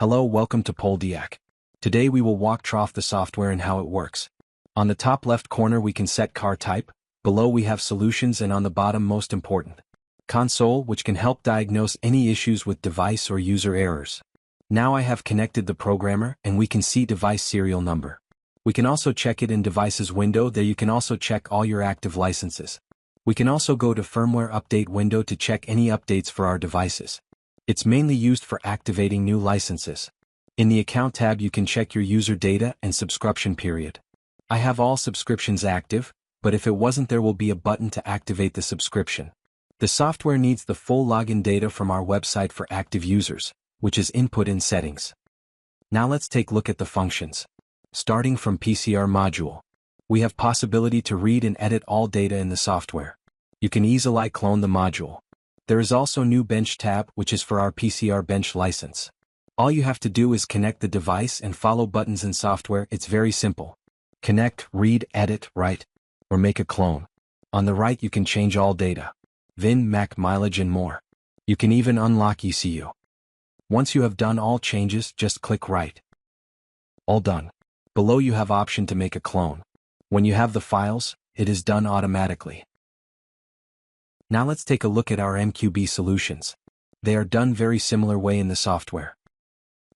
Hello, welcome to PolDiag. Today we will walk through the software and how it works. On the top left corner we can set car type, below we have solutions, and on the bottom, most important, console, which can help diagnose any issues with device or user errors. Now I have connected the programmer and we can see device serial number. We can also check it in devices window. There you can also check all your active licenses. We can also go to firmware update window to check any updates for our devices. It's mainly used for activating new licenses. In the account tab you can check your user data and subscription period. I have all subscriptions active, but if it wasn't, there will be a button to activate the subscription. The software needs the full login data from our website for active users, which is input in settings. Now let's take a look at the functions. Starting from PCR module. We have possibility to read and edit all data in the software. You can easily clone the module. There is also new bench tab, which is for our PCR bench license. All you have to do is connect the device and follow buttons in software. It's very simple. Connect, read, edit, write, or make a clone. On the right you can change all data. VIN, MAC, mileage and more. You can even unlock ECU. Once you have done all changes, just click Write. All done. Below you have option to make a clone. When you have the files, it is done automatically. Now let's take a look at our MQB solutions. They are done very similar way in the software.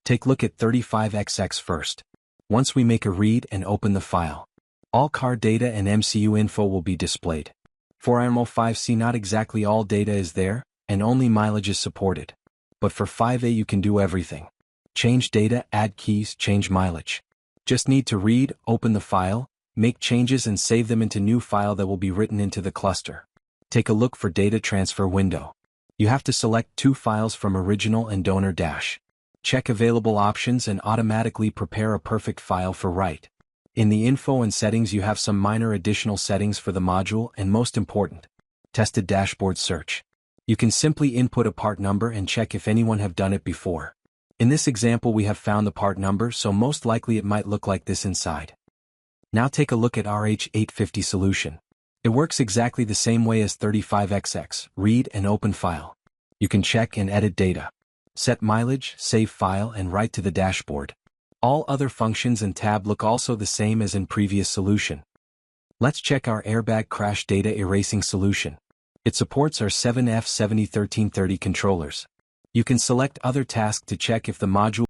Take a look at 35XX first. Once we make a read and open the file, all car data and MCU info will be displayed. For IMO5C, not exactly all data is there, and only mileage is supported. But for 5A you can do everything. Change data, add keys, change mileage. Just need to read, open the file, make changes and save them into new file that will be written into the cluster. Take a look for data transfer window. You have to select two files from original and donor dash. Check available options and automatically prepare a perfect file for write. In the info and settings you have some minor additional settings for the module, and most important, tested dashboard search. You can simply input a part number and check if anyone have done it before. In this example we have found the part number, so most likely it might look like this inside. Now take a look at RH850 solution. It works exactly the same way as 35XX, read and open file. You can check and edit data. Set mileage, save file and write to the dashboard. All other functions and tab look also the same as in previous solution. Let's check our airbag crash data erasing solution. It supports our 7F701330 controllers. You can select other tasks to check if the module